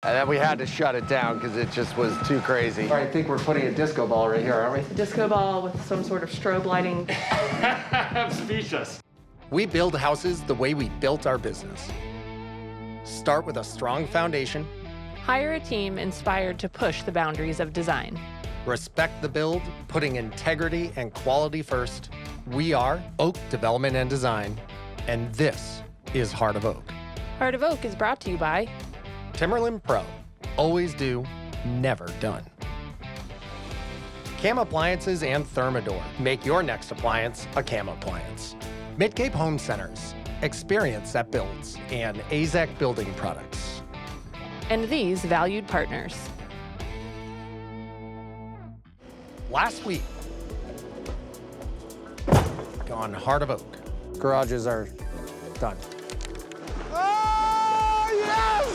And then we had to shut it down because it just was too crazy. All right, I think we're putting a disco ball right here, aren't we? A disco ball with some sort of strobe lighting. I'm speechless. We build houses the way we built our business. Start with a strong foundation. Hire a team inspired to push the boundaries of design. Respect the build, putting integrity and quality first. We are Oak Development and Design, and this is Heart of Oak. Heart of Oak is brought to you by Timberland Pro. Always do, never done. Cam Appliances and Thermador. Make your next appliance a Cam appliance. Midcape Home Centers. Experience that builds. And AZEK Building Products. and these valued partners. Last week, on Heart of Oak. Garages are done. Oh, yes!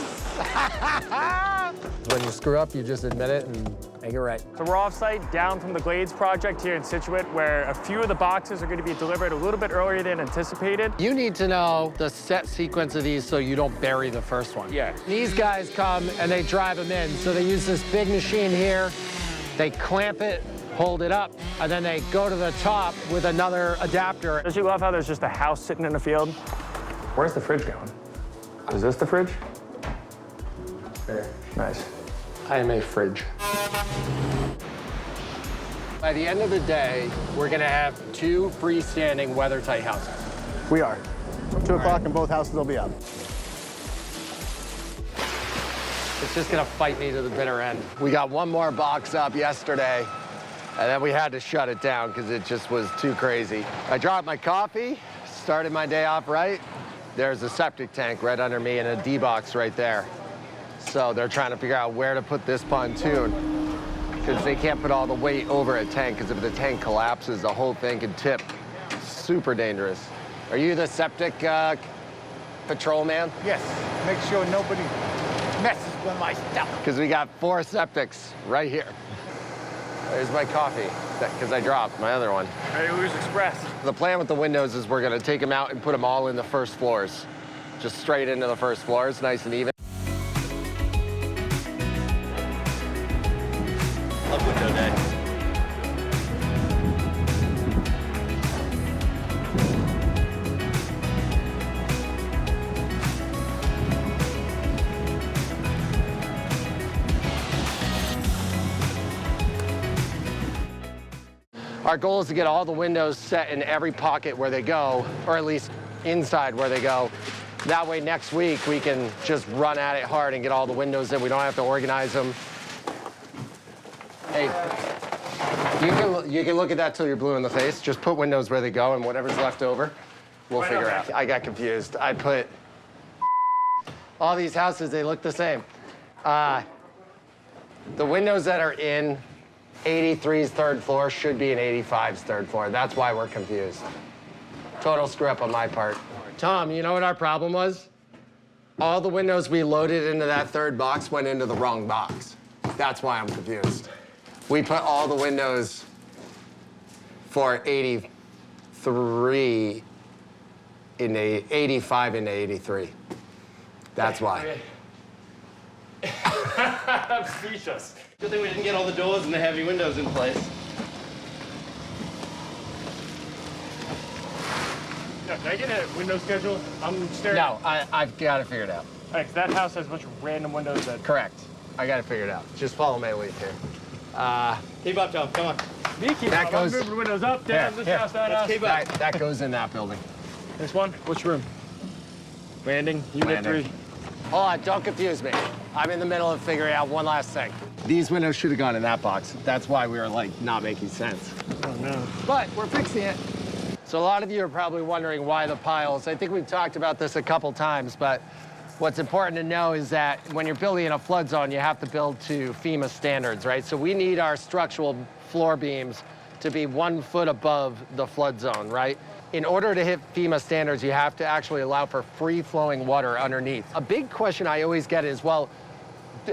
When you screw up, you just admit it and make it right. So we're off-site down from the GLADES project here in Scituate, where a few of the boxes are going to be delivered a little bit earlier than anticipated. You need to know the set sequence of these so you don't bury the first one. Yeah. These guys come and they drive them in. So they use this big machine here. They clamp it, hold it up, and then they go to the top with another adapter. Don't you love how there's just a house sitting in the field? Where's the fridge going? Is this the fridge? There. Nice. I am a fridge. By the end of the day, we're gonna have 2 freestanding weather-tight houses. We are. 2 o'clock and both houses will be up. It's just gonna fight me to the bitter end. We got 1 more box up yesterday, and then we had to shut it down because it just was too crazy. I dropped my coffee, started my day off right. There's a septic tank right under me and a D-box right there. So they're trying to figure out where to put this pontoon because they can't put all the weight over a tank because if the tank collapses, the whole thing can tip. Super dangerous. Are you the septic patrolman? Yes, make sure nobody messes with my stuff. Because we got 4 septics right here. There's my coffee, because I dropped my other one. Ready Lose Express. The plan with the windows is we're gonna take them out and put them all in the first floors. Just straight into the first floors, nice and even. Love window day. Our goal is to get all the windows set in every pocket where they go, or at least inside where they go. That way next week we can just run at it hard and get all the windows in. We don't have to organize them. Hey, you can look at that till you're blue in the face. Just put windows where they go and whatever's left over, we'll figure out. I got confused. I put all these houses, they look the same. The windows that are in 83's 3rd floor should be in 85's 3rd floor. That's why we're confused. Total screw up on my part. Tom, you know what our problem was? All the windows we loaded into that 3rd box went into the wrong box. That's why I'm confused. We put all the windows for 83 in 85 into 83. That's why. I'm speechless. Good thing we didn't get all the doors and the heavy windows in place. Yeah, can I get a window schedule? I'm staring. No, I've got it figured out. All right, 'cause that house has a bunch of random windows that... Correct. I got it figured out. Just follow my lead here. Keep up, Tom. Come on. That goes- I'm moving windows up, down, this house, that house. Keep up. That goes in that building. This one? Which room? Landing, unit Landing. 3. Hold on, don't confuse me. I'm in the middle of figuring out one last thing. These windows should have gone in that box. That's why we were like not making sense. Oh no. But we're fixing it. So a lot of you are probably wondering why the piles. I think we've talked about this a couple times, but what's important to know is that when you're building in a flood zone, you have to build to FEMA standards, right? So we need our structural floor beams to be 1 foot above the flood zone, right? In order to hit FEMA standards, you have to actually allow for free-flowing water underneath. A big question I always get is, well,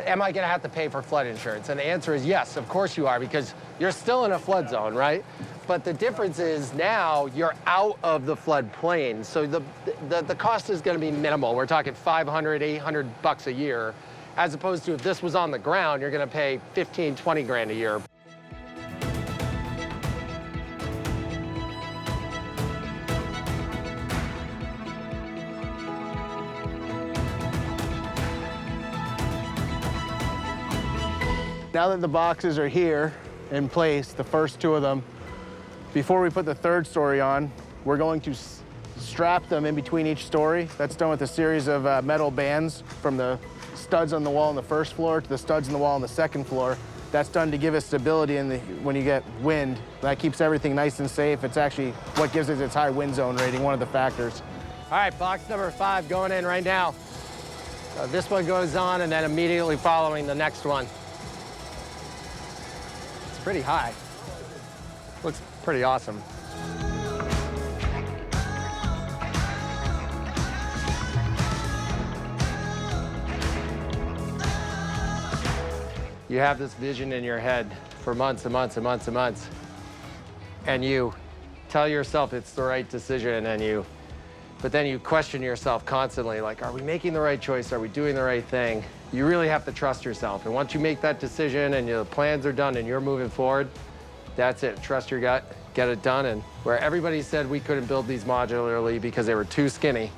am I gonna have to pay for flood insurance? And the answer is yes, of course you are, because you're still in a flood zone, right? But the difference is now you're out of the flood plain, so the cost is gonna be minimal. We're talking $500, $800 a year, as opposed to if this was on the ground, you're gonna pay 15, 20 grand a year. Now that the boxes are here in place, the first two of them, before we put the third story on, we're going to strap them in between each story. That's done with a series of metal bands from the studs on the wall on the first floor to the studs on the wall on the second floor. That's done to give us stability when you get wind. That keeps everything nice and safe. It's actually what gives it its high wind zone rating, one of the factors. All right, box number 5 going in right now. This one goes on and then immediately following the next one. It's pretty high. Looks pretty awesome. You have this vision in your head for months and months and months and months, and you tell yourself it's the right decision, but then you question yourself constantly, like, are we making the right choice? Are we doing the right thing? You really have to trust yourself. And once you make that decision and your plans are done and you're moving forward, that's it. Trust your gut, get it done. And where everybody said we couldn't build these modularly because they were too skinny,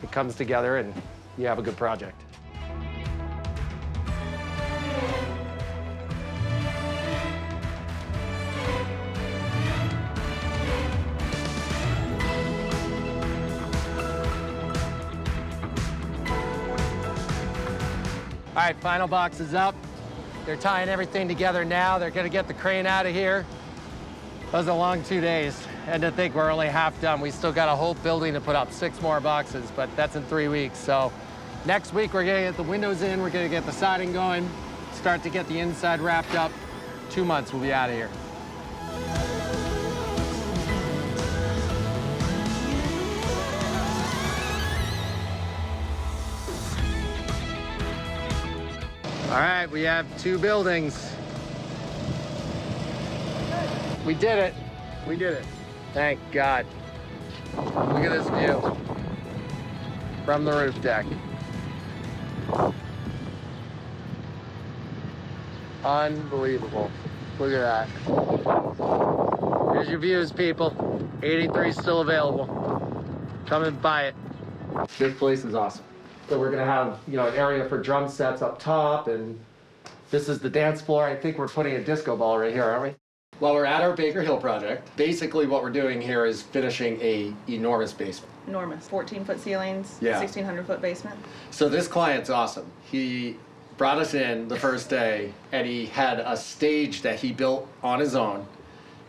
it comes together and you have a good project. All right, final box is up. They're tying everything together now. They're gonna get the crane out of here. That was a long 2 days. And to think we're only half done. We still got a whole building to put up, 6 more boxes, but that's in 3 weeks. So next week, we're gonna get the windows in, we're gonna get the siding going, start to get the inside wrapped up. 2 months, we'll be out of here. All right, we have 2 buildings. We did it. We did it. Thank God. Look at this view from the roof deck. Unbelievable. Look at that. Here's your views, people. 83 still available. Come and buy it. This place is awesome. So we're gonna have, an area for drum sets up top, and this is the dance floor. I think we're putting a disco ball right here, aren't we? Well, we're at our Baker Hill project. Basically, what we're doing here is finishing a enormous basement. Enormous, 14-foot ceilings, Yeah. 1,600-foot basement. So this client's awesome. He brought us in the first day, and he had a stage that he built on his own.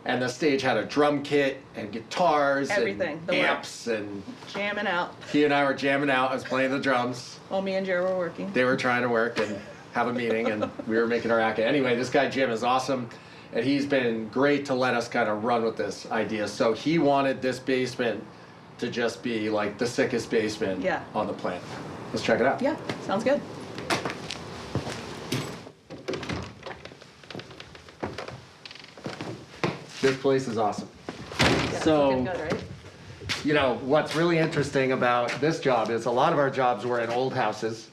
And the stage had a drum kit and guitars Everything, and the amps, and Jamming out he and I were jamming out. I was playing the drums. while me and Jared were working. They were trying to work and have a meeting, and we were making our racket. Anyway, this guy Jim is awesome, and he's been great to let us kind of run with this idea. So he wanted this basement to just be like the sickest basement Yeah. on the planet. Let's check it out. Yeah, sounds good. This place is awesome. Yeah, it's So- looking good, right? What's really interesting about this job is a lot of our jobs were in old houses,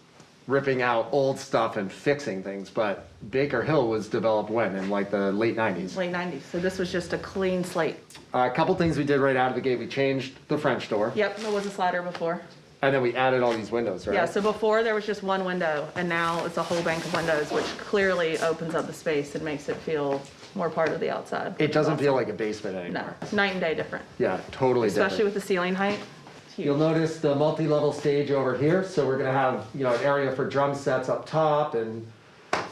ripping out old stuff and fixing things, but Baker Hill was developed when? In like the late 90s. Late 90s, so this was just a clean slate. A couple things we did right out of the gate. We changed the French door, Yep, there was a slider before. and then we added all these windows, right? Yeah, so before there was just one window, and now it's a whole bank of windows, which clearly opens up the space and makes it feel more part of the outside. It doesn't feel like a basement No, anymore. night and day different, Yeah, totally especially different. with the ceiling height. It's You'll huge. notice the multi-level stage over here. So we're gonna have, an area for drum sets up top, and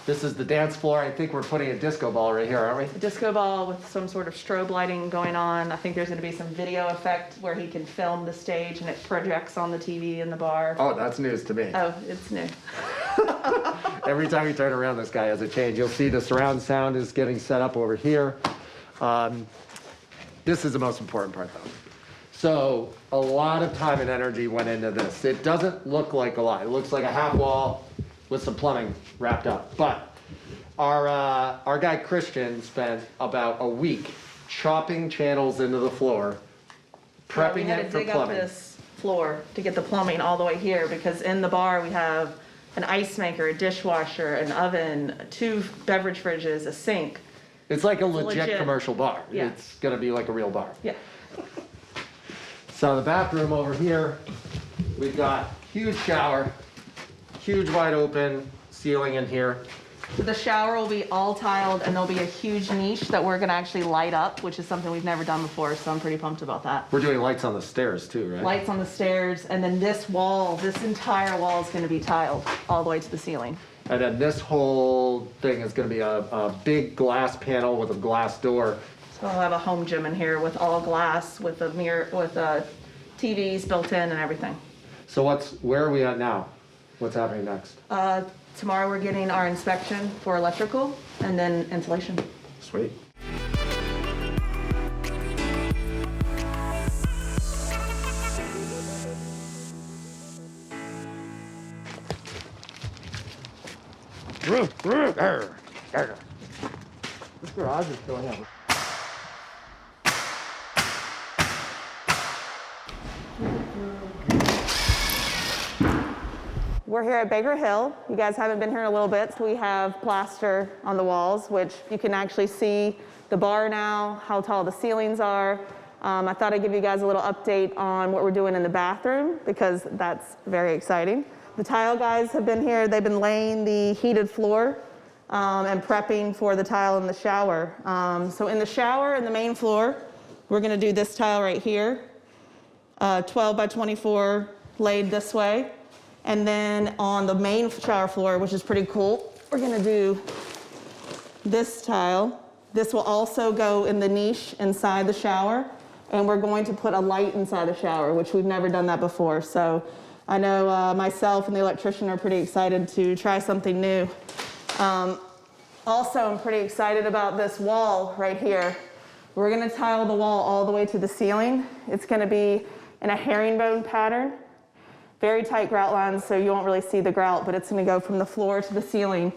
this is the dance floor. I think we're putting a disco ball right here, aren't we? A disco ball with some sort of strobe lighting going on. I think there's gonna be some video effect where he can film the stage and it projects on the TV in the bar. Oh, that's news to me. Oh, it's new. Every time you turn around, this guy has a change. You'll see the surround sound is getting set up over here. This is the most important part, though. So a lot of time and energy went into this. It doesn't look like a lot. It looks like a half wall with some plumbing wrapped up. But our guy Christian spent about a week chopping channels into the floor, Yeah, we prepping had it to for dig up plumbing. this floor to get the plumbing all the way here, because in the bar we have an ice maker, a dishwasher, an oven, 2 beverage fridges, a sink. It's like a legit Legit. commercial bar. Yeah. It's gonna be like a real bar. Yeah. So the bathroom over here, we've got huge shower, huge wide open ceiling in here. The shower will be all tiled, and there'll be a huge niche that we're gonna actually light up, which is something we've never done before, so I'm pretty pumped about that. We're doing lights on the stairs too, right? Lights on the stairs, and then this wall, this entire wall is gonna be tiled all the way to the ceiling. And then this whole thing is gonna be a big glass panel with a glass door. So I'll have a home gym in here with all glass, with a mirror, with TVs built in and everything. So where are we at now? What's happening next? Tomorrow we're getting our inspection for electrical and then insulation. Sweet. This garage is filling up. We're here at Baker Hill. You guys haven't been here in a little bit. So we have plaster on the walls, which you can actually see the bar now, how tall the ceilings are. I thought I'd give you guys a little update on what we're doing in the bathroom, because that's very exciting. The tile guys have been here. They've been laying the heated floor and prepping for the tile in the shower. So in the shower, in the main floor, we're gonna do this tile right here, 12 by 24 laid this way. And then on the main shower floor, which is pretty cool, we're gonna do this tile. This will also go in the niche inside the shower, and we're going to put a light inside the shower, which we've never done that before. So I know myself and the electrician are pretty excited to try something new. Also, I'm pretty excited about this wall right here. We're gonna tile the wall all the way to the ceiling. It's gonna be in a herringbone pattern. Very tight grout lines, so you won't really see the grout, but it's gonna go from the floor to the ceiling.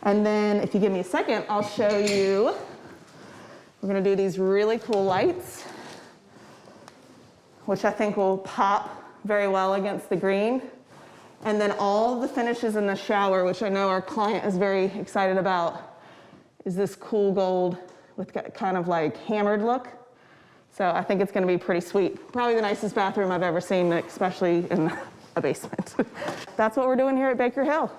And then if you give me a second, I'll show you. We're gonna do these really cool lights, which I think will pop very well against the green. And then all the finishes in the shower, which I know our client is very excited about, is this cool gold with kind of like hammered look. So I think it's gonna be pretty sweet. Probably the nicest bathroom I've ever seen, especially in a basement. That's what we're doing here at Baker Hill.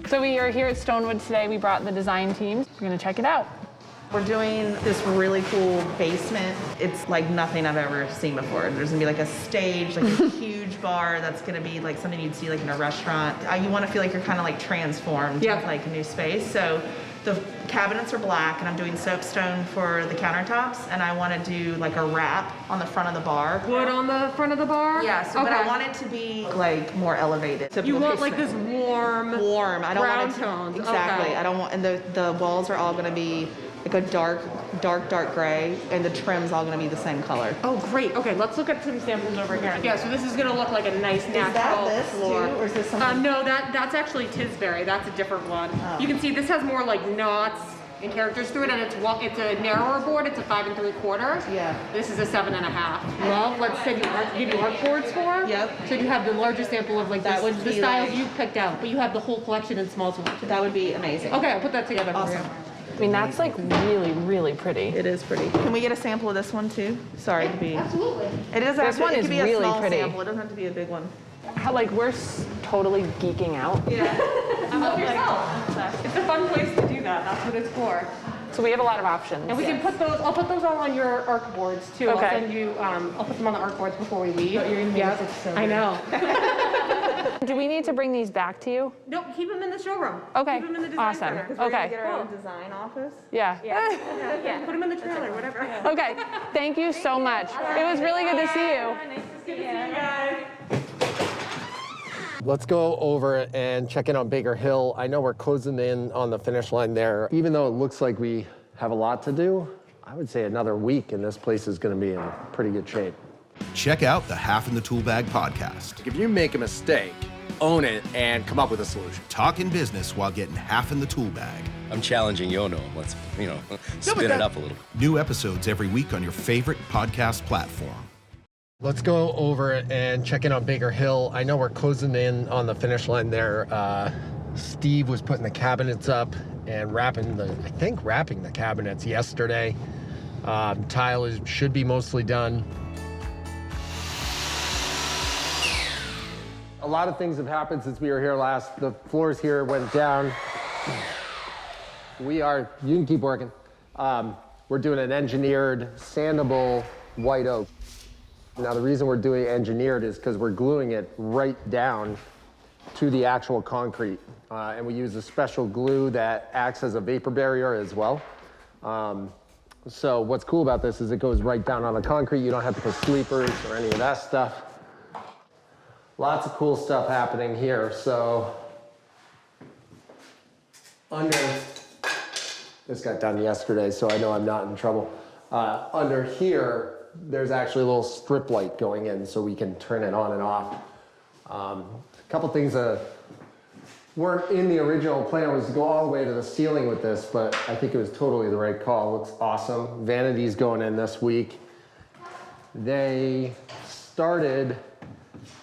So we are here at Stonewood today. We brought the design team. We're gonna check it out. We're doing this really cool basement. It's like nothing I've ever seen before. There's gonna be like a stage, like a huge bar that's gonna be like something you'd see like in a restaurant. You wanna feel like you're kind of like transformed Yeah. with like a new space. So the cabinets are black, and I'm doing soapstone for the countertops, and I wanna do like a wrap on the front of the bar. Wood on the front of the bar? Yeah, so, but I want it to be like more elevated. You want like this warm, I don't brown want it to, tones. exactly. Okay. I don't want, and the walls are all gonna be like a dark gray, and the trim's all gonna be the same color. Oh, great. Okay, let's look at some samples over here. Yeah, so this is gonna look like a nice natural this floor. too, or is this something? No, that's actually Tisbury. That's a different one. Oh. You can see this has more like knots and characters through it, and it's a narrower board. It's a 5 3/4. Yeah. This is a 7 1/2. Love. Let's say give you arc boards for. Yep. So you have the larger sample of like That would the be styles like- you picked out, but you have the whole collection in small swatches. That would be amazing. Okay, I'll put that together for Awesome. you. I mean, that's like really, really pretty. It is pretty. Can we get a sample of this one too? Sorry to be. Absolutely. It is. This one it is could be a really small pretty. sample. It doesn't have to be a big one. How, like, we're totally geeking out. Help yourself. It's a fun place to do that. That's what it's for. So we have a lot of options. And we can put those. I'll put those all on your arc boards too. Okay. I'll send you. I'll put them on the arc boards before we leave. You're gonna make Yeah, this look so I good. know. Do we need to bring these back to you? No, keep them in the showroom. Okay, Keep them in the design awesome. center. We're gonna Okay. get our own design office. Yeah. Yeah, put them in the trailer, whatever. Okay, thank you so much. It was really good to see you. Good to see you guys. Let's go over and check in on Baker Hill. I know we're closing in on the finish line there. Even though it looks like we have a lot to do, I would say another week and this place is gonna be in pretty good shape. Check out the Half in the Tool Bag podcast. If you make a mistake, own it and come up with a solution. Talking business while getting half in the tool bag. I'm challenging your norm. Let's, spin it up a little. New episodes every week on your favorite podcast platform. Let's go over and check in on Baker Hill. I know we're closing in on the finish line there. Steve was putting the cabinets up and wrapping the cabinets yesterday. Tile should be mostly done. A lot of things have happened since we were here last. The floors here went down. You can keep working. We're doing an engineered, sandable white oak. Now the reason we're doing engineered is because we're gluing it right down to the actual concrete. And we use a special glue that acts as a vapor barrier as well. So what's cool about this is it goes right down on the concrete. You don't have to put sleepers or any of that stuff. Lots of cool stuff happening here. So this got done yesterday, so I know I'm not in trouble. Under here, there's actually a little strip light going in so we can turn it on and off. A couple things that weren't in the original plan was to go all the way to the ceiling with this, but I think it was totally the right call. It looks awesome. Vanity's going in this week. They started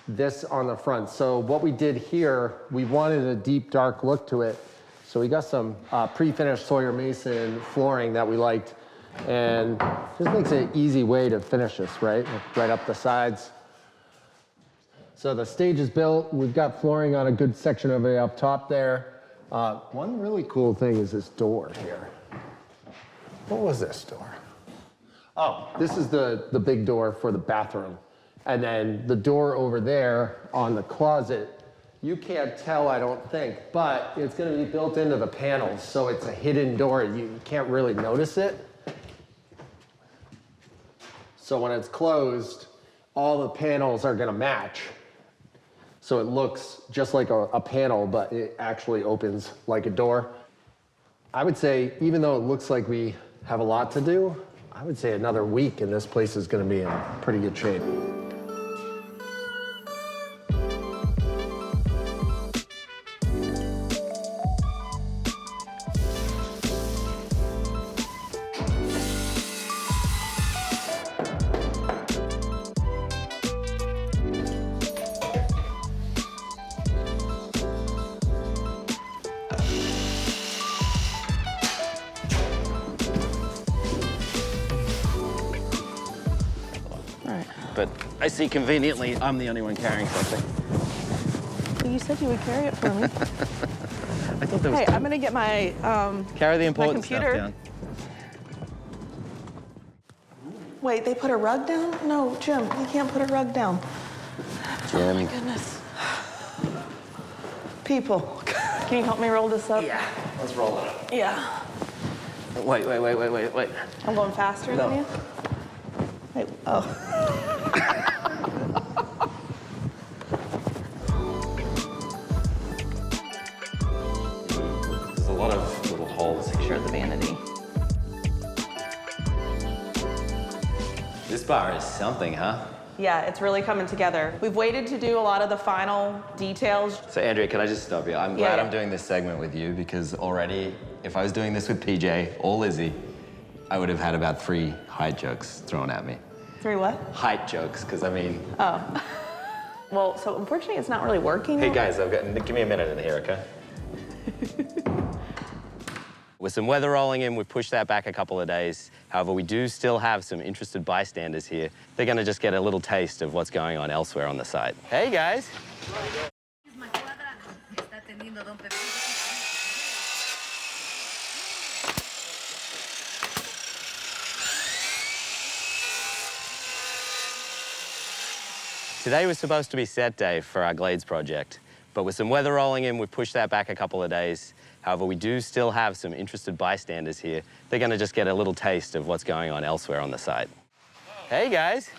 this on the front. So what we did here, we wanted a deep, dark look to it. So we got some pre-finished Sawyer Mason flooring that we liked, and just makes it an easy way to finish this, right? Right up the sides. So the stage is built. We've got flooring on a good section of it up top there. One really cool thing is this door here. What was this door? Oh, this is the big door for the bathroom. And then the door over there on the closet, you can't tell, I don't think, but it's gonna be built into the panels, so it's a hidden door. You can't really notice it. So when it's closed, all the panels are gonna match. So it looks just like a panel, but it actually opens like a door. I would say, even though it looks like we have a lot to do, I would say another week and this place is gonna be in pretty good shape. But I see conveniently I'm the only one carrying something. You said you would carry it for me. I thought there was Hey, I'm gonna get my carry the important stuff computer. down. Wait, they put a rug down? No, Jim, you can't put a rug down. Jim. Oh my goodness. People, can you help me roll this up? Yeah, let's roll it up. Yeah. Wait. I'm going faster than you? Wait, oh. There's a lot of little holes. Picture of the vanity. This bar is something, huh? Yeah, it's really coming together. We've waited to do a lot of the final details. So Andrea, can I just stop you? I'm glad Yeah. I'm doing this segment with you because already, if I was doing this with PJ or Lizzie, I would have had about 3 height jokes thrown at me. 3 what? Height jokes, because I mean... Oh. Well, so unfortunately it's not really working. Hey guys, give me a minute in here, okay? With some weather rolling in, we've pushed that back a couple of days. However, we do still have some interested bystanders here. They're gonna just get a little taste of what's going on elsewhere on the site. Hey guys. Today was supposed to be set day for our GLADES project, but with some weather rolling in, we've pushed that back a couple of days. However, we do still have some interested bystanders here. They're gonna just get a little taste of what's going on elsewhere on the site. Hey guys.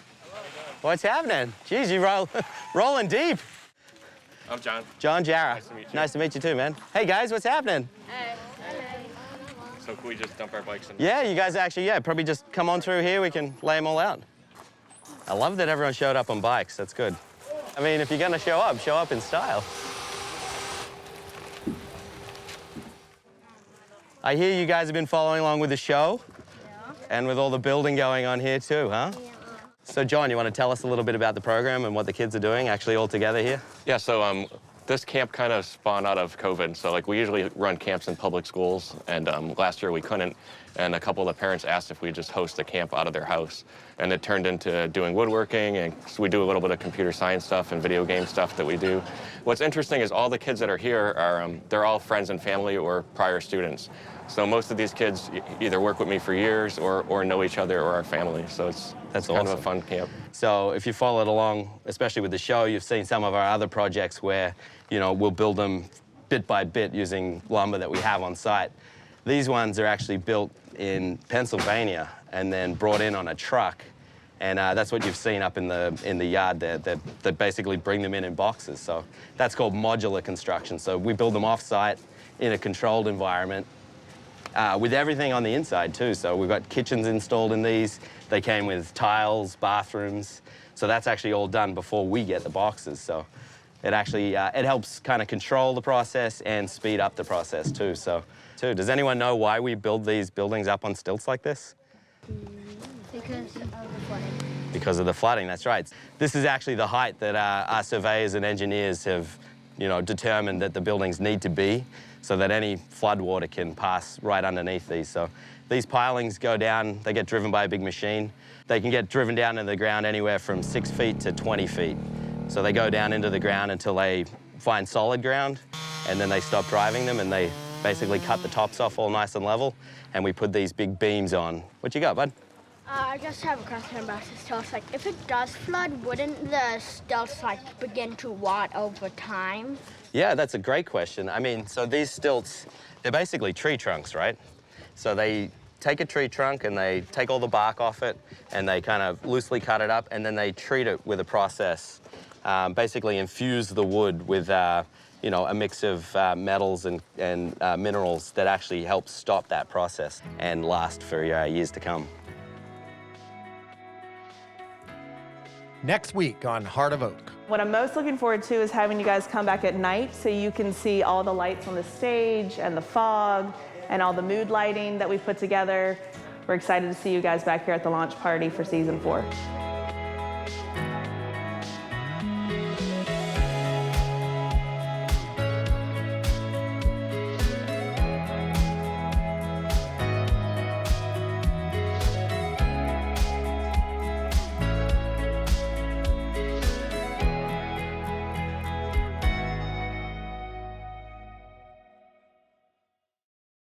What's happening? Geez, you rolling deep. I'm John. John Jarrah. Nice to meet you. Nice to meet you too, man. Hey guys, what's happening? So can we just dump our bikes in? Yeah, you guys actually, probably just come on through here. We can lay them all out. I love that everyone showed up on bikes. That's good. I mean, if you're going to show up in style. I hear you guys have been following along with the show. Yeah. And with all the building going on here too, huh? Yeah. So, John, you want to tell us a little bit about the program and what the kids are doing actually all together here? Yeah, so this camp kind of spawned out of COVID. So, like, we usually run camps in public schools, and last year we couldn't. And a couple of the parents asked if we'd just host a camp out of their house. And it turned into doing woodworking, and so we do a little bit of computer science stuff and video game stuff that we do. What's interesting is all the kids that are here are, they're all friends and family or prior students. So most of these kids either work with me for years or know each other or our family. So that's kind of a fun camp. So if you followed along, especially with the show, you've seen some of our other projects where, you know, we'll build them bit by bit using lumber that we have on site. These ones are actually built in Pennsylvania and then brought in on a truck. And that's what you've seen up in the yard there, that basically bring them in boxes. So that's called modular construction. So we build them off-site in a controlled environment with everything on the inside too. So we've got kitchens installed in these. They came with tiles, bathrooms. So that's actually all done before we get the boxes. So it actually, it helps kind of control the process and speed up the process too. So, does anyone know why we build these buildings up on stilts like this? Because of the flooding. Because of the flooding, that's right. This is actually the height that our surveyors and engineers have, you know, determined that the buildings need to be so that any flood water can pass right underneath these. So these pilings go down, they get driven by a big machine. They can get driven down into the ground anywhere from 6 feet to 20 feet. So they go down into the ground until they find solid ground, and then they stop driving them, and they basically cut the tops off all nice and level, and we put these big beams on. What you got, bud? I just have a question about the stilts. Like, if it does flood, wouldn't the stilts, like, begin to rot over time? Yeah, that's a great question. I mean, so these stilts, they're basically tree trunks, right? So they take a tree trunk and they take all the bark off it and they kind of loosely cut it up, and then they treat it with a process, basically infuse the wood with you know, a mix of metals and minerals that actually help stop that process and last for years to come. Next week on Heart of Oak. What I'm most looking forward to is having you guys come back at night so you can see all the lights on the stage and the fog and all the mood lighting that we've put together. We're excited to see you guys back here at the launch party for season 4.